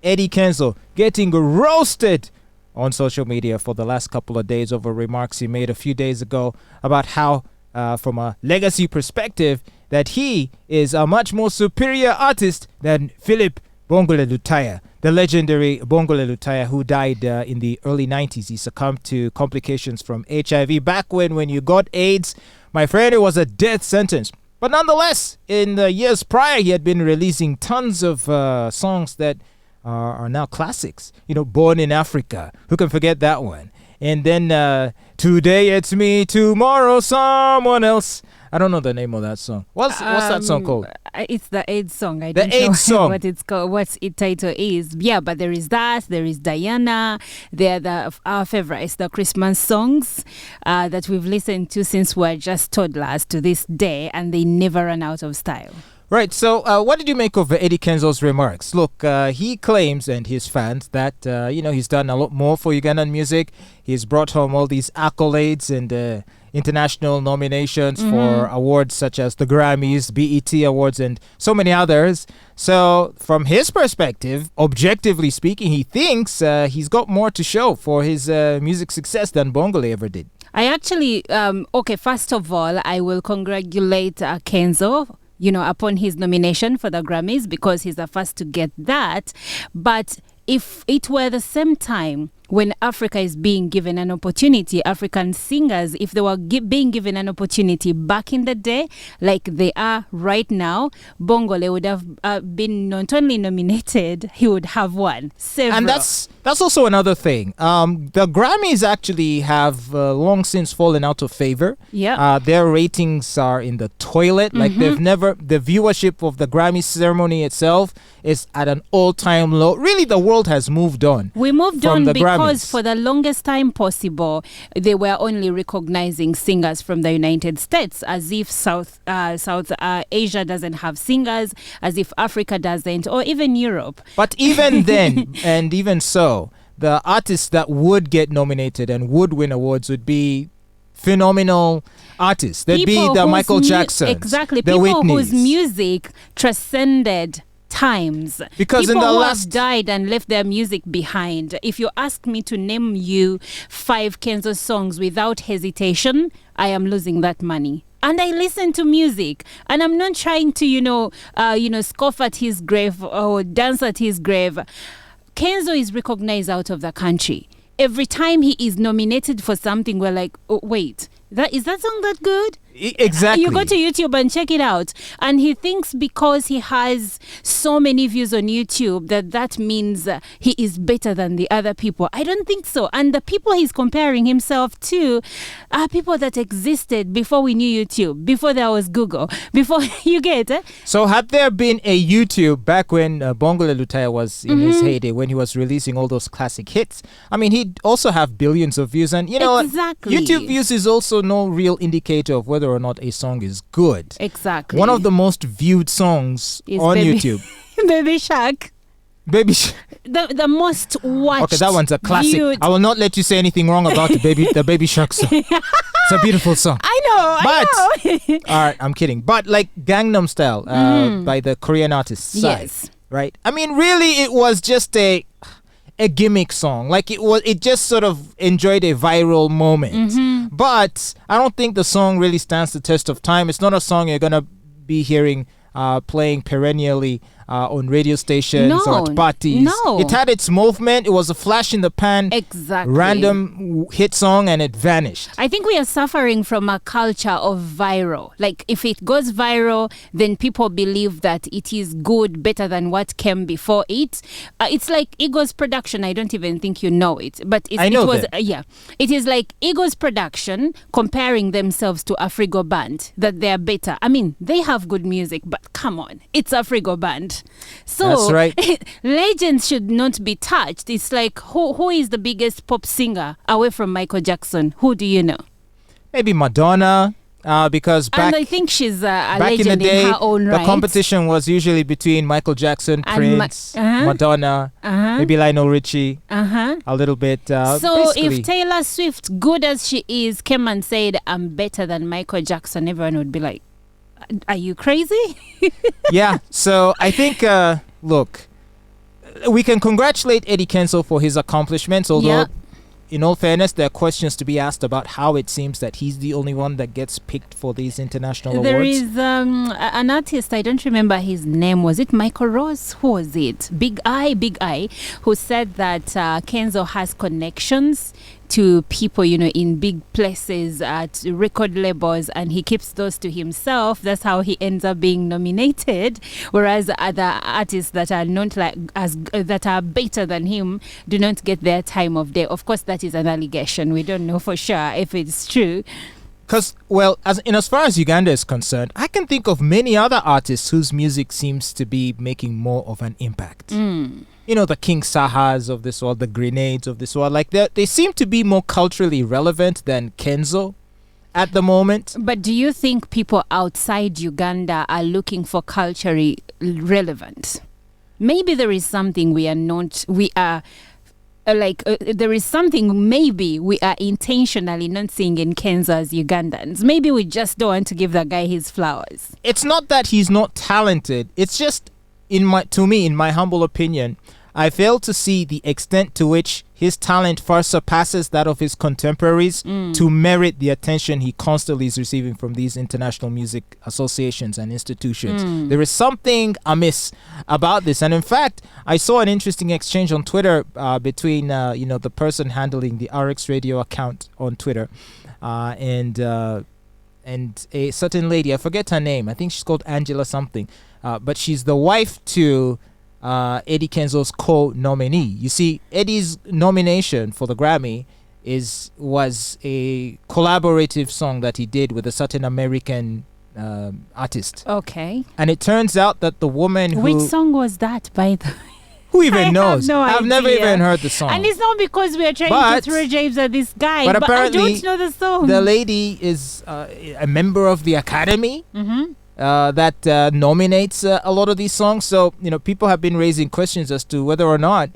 Eddy Kenzo getting roasted on social media for the last couple of days over remarks he made a few days ago about how, from a legacy perspective, that he is a much more superior artist than Philip Bongole Lutaaya, the legendary Bongole Lutaaya, who died in the early 90s. He succumbed to complications from HIV. Back when you got AIDS, my friend, it was a death sentence. But nonetheless, in the years prior, he had been releasing tons of songs that are now classics. You know, Born in Africa. Who can forget that one? And then Today It's Me, Tomorrow Someone Else. I don't know the name of that song. What's that song called? It's the AIDS song. I don't know what it's called, what its title is. Yeah, but there is that. There is Diana. They're our favorites, the Christmas songs that we've listened to since we're just toddlers to this day, and they never run out of style. Right. So what did you make of Eddy Kenzo's remarks? Look, he claims, and his fans, that, he's done a lot more for Ugandan music. He's brought home all these accolades and international nominations for awards such as the Grammys, BET Awards, and so many others. So from his perspective, objectively speaking, he thinks he's got more to show for his music success than Bongole ever did. I actually, first of all, I will congratulate Kenzo, upon his nomination for the Grammys, because he's the first to get that. But if it were the same time when Africa is being given an opportunity, African singers, if they were being given an opportunity back in the day, like they are right now, Bongole would have been not only nominated, he would have won several. And that's also another thing. The Grammys actually have long since fallen out of favor. Yeah. Their ratings are in the toilet. Like the viewership of the Grammy ceremony itself is at an all-time low. Really, the world has moved on. We moved from on the because Grammys. For the longest time possible, they were only recognizing singers from the United States, as if South Asia doesn't have singers, as if Africa doesn't, or even Europe. But even then, and even so, the artists that would get nominated and would win awards would be phenomenal artists. They'd be the Michael Jacksons, exactly, the people Whitneys. whose music transcended times. Because people in the who last have died and left their music behind. If you ask me to name you 5 Kenzo songs without hesitation, I am losing that money. And I listen to music, and I'm not trying to, scoff at his grave or dance at his grave. Kenzo is recognized out of the country. Every time he is nominated for something, we're like, oh, wait, is that song that good? Exactly. You go to YouTube and check it out. And he thinks because he has so many views on YouTube that means he is better than the other people. I don't think so. And the people he's comparing himself to are people that existed before we knew YouTube, before there was Google, before you get it. So had there been a YouTube back when Bongole Lutaaya was in his heyday, when he was releasing all those classic hits, I mean, he'd also have billions of views. And, exactly. YouTube views is also no real indicator of whether or not a song is good. Exactly. One of the most viewed songs is on Baby, YouTube. Baby Shark. The most watched. Okay, that one's a classic. Viewed. I will not let you say anything wrong about the Baby Shark song. It's a beautiful song. I know. All right, I'm kidding. But like Gangnam Style by the Korean artist Psy, yes. right? I mean, really, it was just a gimmick song. Like it just sort of enjoyed a viral moment. But I don't think the song really stands the test of time. It's not a song you're gonna be hearing playing perennially on radio stations or at parties. No. It had its movement. It was a flash in the pan. Exactly. Random hit song, and it vanished. I think we are suffering from a culture of viral. Like, if it goes viral, then people believe that it is good, better than what came before it. It's like Ego's production. I don't even think you know it. But I know that. It is like Ego's production comparing themselves to Afrigo Band, that they are better. I mean, they have good music, but come on, it's Afrigo Band. So that's right. Legends should not be touched. It's like, who is the biggest pop singer away from Michael Jackson? Who do you know? Maybe Madonna. Because back, and I think she's a back legend in the day, her own right. The competition was usually between Michael Jackson, And Prince, Madonna, maybe Lionel Richie, a little bit. So basically. if Taylor Swift, good as she is, came and said, I'm better than Michael Jackson, everyone would be like, are you crazy? Yeah, so I think, look, we can congratulate Eddy Kenzo for his accomplishments, although in all fairness, there are questions to be asked about how it seems that he's the only one that gets picked for these international awards. There is an artist, I don't remember his name. Was it Michael Ross? Who was it? Big Eye, who said that Kenzo has connections to people, in big places at record labels, and he keeps those to himself. That's how he ends up being nominated. Whereas other artists that are not that are better than him do not get their time of day. Of course, that is an allegation. We don't know for sure if it's true. Because, well, as far as Uganda is concerned, I can think of many other artists whose music seems to be making more of an impact. The King Sahas of this world, the Grenades of this world, like they seem to be more culturally relevant than Kenzo at the moment. But do you think people outside Uganda are looking for culturally relevant? Maybe there is something there is something maybe we are intentionally not seeing in Kenzo as Ugandans. Maybe we just don't want to give that guy his flowers. It's not that he's not talented. It's just, in my humble opinion, I fail to see the extent to which his talent far surpasses that of his contemporaries to merit the attention he constantly is receiving from these international music associations and institutions. There is something amiss about this. And in fact, I saw an interesting exchange on Twitter between the person handling the RX Radio account on Twitter and a certain lady. I forget her name. I think she's called Angela something. But she's the wife to Eddy Kenzo's co-nominee. You see, Eddy's nomination for the Grammy was a collaborative song that he did with a certain American artist. Okay. And it turns out that the woman Which song was that, by the way? Who even knows? I've never even heard the song. And it's not because we are trying to throw James at this guy, but apparently I don't know the song. The lady is a member of the Academy. That nominates a lot of these songs. So, people have been raising questions as to whether or not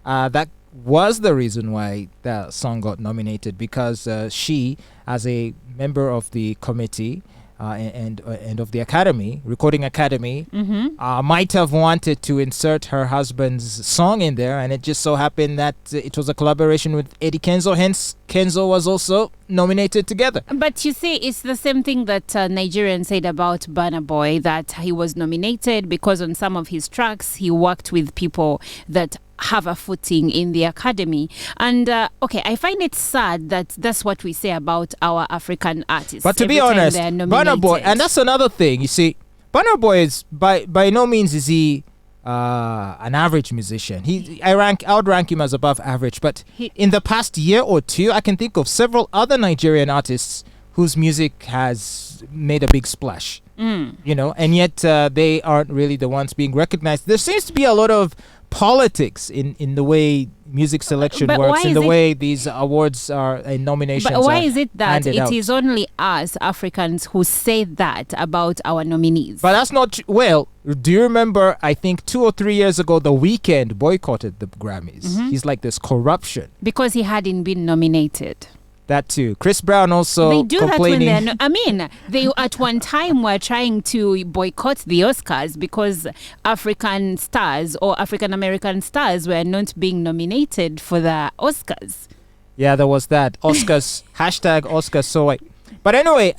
that was the reason why that song got nominated, because she, as a member of the committee and of the Academy, Recording Academy, might have wanted to insert her husband's song in there, and it just so happened that it was a collaboration with Eddy Kenzo, hence Kenzo was also nominated together. But you see, it's the same thing that Nigerians said about Burna Boy, that he was nominated because on some of his tracks he worked with people that have a footing in the Academy. And I find it sad that that's what we say about our African artists. But to be honest, Burna Boy, and that's another thing, you see, Burna Boy is by no means is he an average musician. I would rank him as above average, but in the past year or two, I can think of several other Nigerian artists whose music has made a big splash. And yet they aren't really the ones being recognized. There seems to be a lot of politics in the way music selection works, in the way these awards are nominations. But why is it that it is only us Africans who say that about our nominees? But that's not well. Do you remember? I think 2 or 3 years ago, The Weeknd boycotted the Grammys. He's like, there's corruption because he hadn't been nominated. That too. Chris Brown also they do complaining. That when they at one time were trying to boycott the Oscars because African stars or African American stars were not being nominated for the Oscars. Yeah, there was that. Oscars, hashtag Oscars so white. But anyway,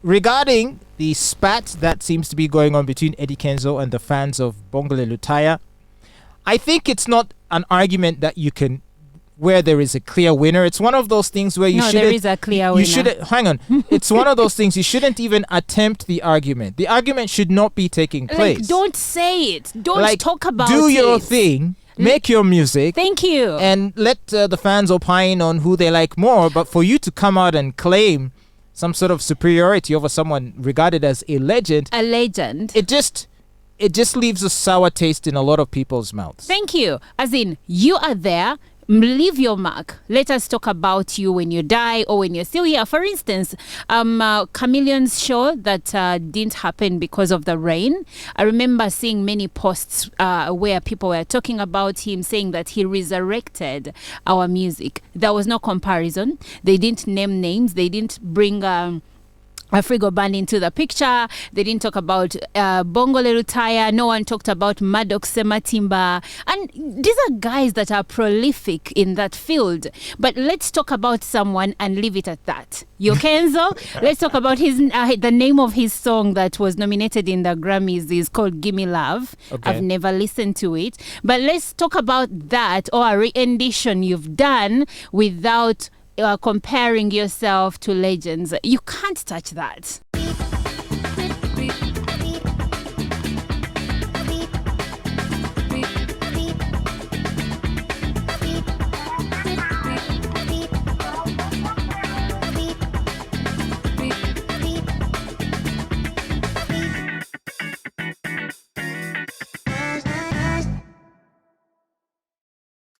regarding the spat that seems to be going on between Eddy Kenzo and the fans of Bongole Lutaaya, I think it's not an argument that you can where there is a clear winner. It's one of those things where there is a clear winner. You shouldn't hang on. It's one of those things you shouldn't even attempt the argument. The argument should not be taking place. Don't say it. Don't talk about it. Do your thing. Make your music. Thank you. And let the fans opine on who they like more. But for you to come out and claim some sort of superiority over someone regarded as a legend, it just leaves a sour taste in a lot of people's mouths. Thank you. As in, you are there. Leave your mark. Let us talk about you when you die or when you're still here. For instance, Chameleon's show that didn't happen because of the rain. I remember seeing many posts where people were talking about him, saying that he resurrected our music. There was no comparison. They didn't name names. They didn't bring Afrigo band into the picture. They didn't talk about Bongole Lutaaya. No one talked about Maddox Sematimba. And these are guys that are prolific in that field. But let's talk about someone and leave it at that. Kenzo, let's talk about his the name of his song that was nominated in the Grammys is called Gimme Love. Okay. I've never listened to it. But let's talk about that, or a rendition you've done without comparing yourself to legends. You can't touch that.